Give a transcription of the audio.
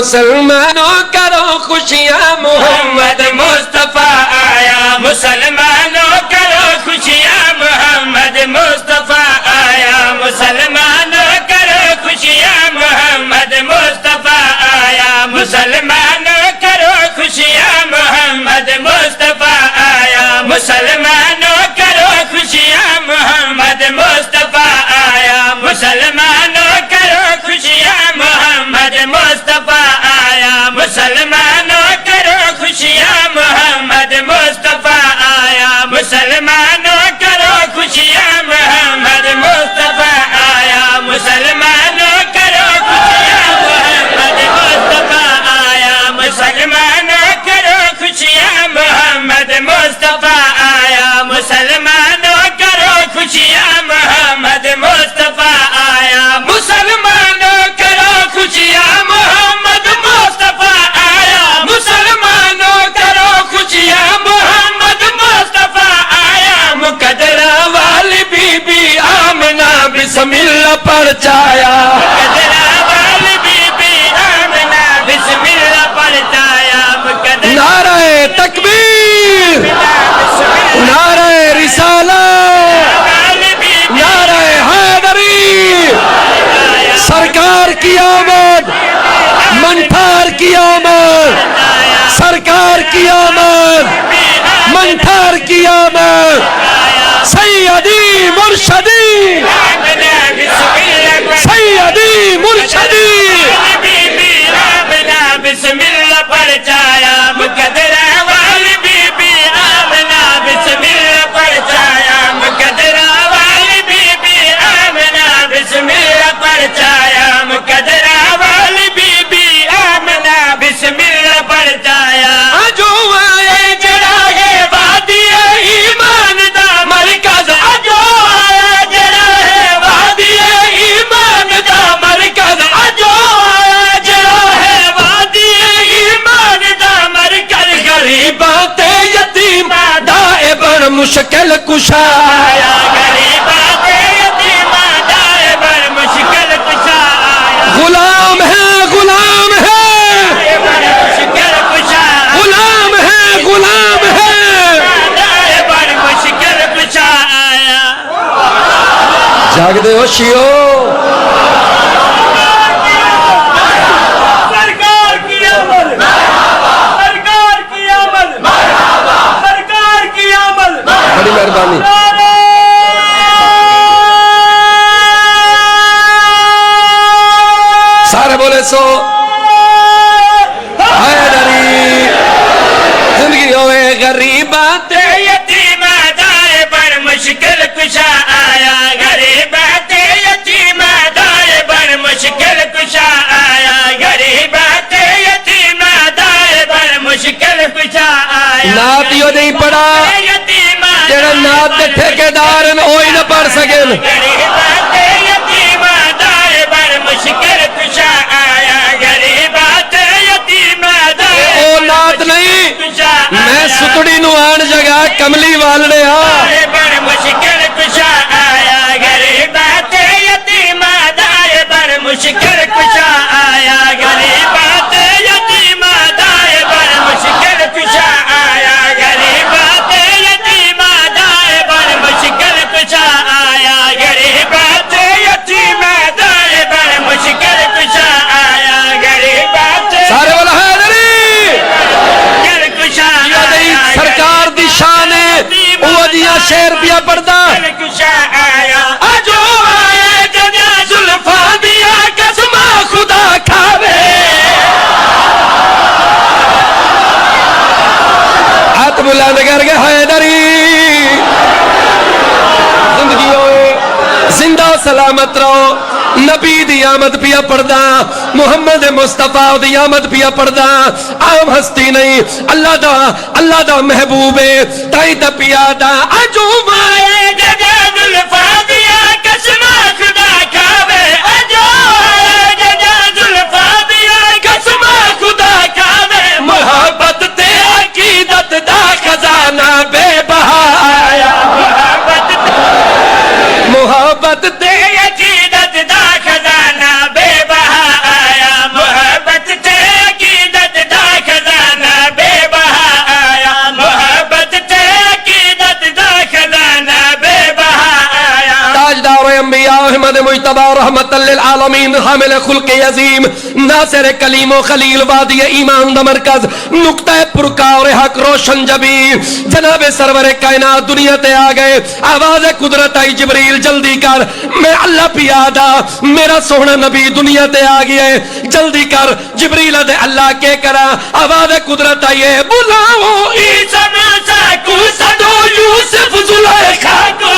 مسلمانوں کرو خوشیاں محمد مصطفیٰ آیا مسلمانوں کرو خوشیاں محمد مصطفیٰ آیا مسلمانوں کرو خوشیاں محمد مصطفیٰ آیا مسلمانوں کرو خوشیاں محمد مصطفیٰ آیا مسلمانوں کرو خوشیاں محمد مصطفیٰ آیا مسلمانوں کرو خوشیاں محمد مصطفیٰ آیا مسلمانوں کرو خوشیاں محمد مصطفیٰ آیا مسلمانوں کرو خوشیاں محمد مصطفیٰ آیا مسلمانوں کرو خوشیاں محمد مصطفیٰ آیا مسلمانوں کرو خوشیاں محمد مصطفیٰ آیا مسلمانوں کرو خوشیاں محمد مصطفیٰ آیا مسلمانوں کرو خوشیاں محمد مصطفیٰ آیا مسلمانوں کرو خوشیاں محمد مصطفیٰ آیا مقدرہ والی بی بی آمنہ بسم اللہ پرچایا مقدرہ والی بی بی آمنہ بسم اللہ پرچایا مقدرہ نعرہ تکبیر نعرہ رسالت والی بی بی نعرہ حیدری سرکار کی آمد منٹھار کی آمد سرکار کی آمد منٹھار کی آمد سیدی مرشدی آمنہ بسم اللہ سیدی مرشدی بی بی آمنہ بسم اللہ پرچایا مقدرہ والی بی بی آمنہ بسم اللہ پرچایا مقدرہ والی بی بی آمنہ بسم اللہ پرچایا مقدرہ والی بی بی آمنہ بسم اللہ پرچایا جو آئے جڑا ہے وادی ایمان دا مرکز جو آیا جڑا ہے وادی ایمان دا مرکز جو آیا جڑا ہے وادی ایمان دا مرکز غریبات یتیم دائے بر مشکل کشا آیا غریبات یتیمہ دائے بر مشکل کشا آیا غلام ہے غلام ہے دائے بر مشکل کشا غلام ہے غلام ہے دائے بر مشکل کشا آیا جاگ دے ہوشیو سرکار کی آمد سرکار کی آمد سرکار کی آمد بڑی مہربانی سارے بولے سو حیدری زندگی ہوئے غریبات یتیمہ دائے بر مشکل کشا آیا غریبات یتیمہ دائے بر مشکل کشا آیا غریبات یتیمہ دائے بر مشکل کشا آیا نات یو نہیں پڑھا یتیمہ جڑا نات دے ٹھیکیدار ہوئی نہ پڑھ سکے غریبات یتیمہ دائے بر مشکل کشا آیا غریبات یتیمہ دائے او نات نہیں میں ستڑی نو آن جگہ کملی والنے دائے بر مشکل کشا آیا غریبات یتیمہ دائے بر مشکل کشا آیا غریبات یتیمہ دائے بر مشکل کشا آیا غریبات یتیمہ دائے بر مشکل کشا آیا غریبات یتیمہ دائے بر مشکل کشا آیا غریبات سارے والا حیدری مشکل کشا یادی سرکار دی شان ہے وہ دیا شیر پیا پڑھدا کشا آیا جو آئے جنیا زلفا دیا قسمہ خدا کھاوے ہاتھ بلند کر کے حیدری زندگی ہوئے زندہ سلامت رہو نبی دی آمد پیا پڑھدا محمد مصطفیٰ دی آمد پیا پڑھدا عام ہستی نہیں اللہ دا محبوب ہے تائیں دا پیا دا جو آئے جگہ زلفا دیا قسمہ خدا کھاوے جو آئے جگہ زلفا دیا قسمہ خدا کھاوے محبت تے عقیدت دا خزانہ بے بہا آیا محبت تے عقیدت دا خزانہ بے بہا آیا محبت تے مجتبی رحمت للعالمین حامل خلق عظیم ناصر کلیم و خلیل وادی ایمان دا مرکز نقطہ پرکار حق روشن جبی جناب سرور کائنات دنیا تے آ گئے آواز قدرت آئی جبریل جلدی کر میں اللہ پیادا میرا سونا نبی دنیا تے آ گیا ہے جلدی کر جبریل دے اللہ کے کرا آواز قدرت آئی ہے بلاؤ عیسیٰ موسیٰ کو سدو یوسف زلیخا کو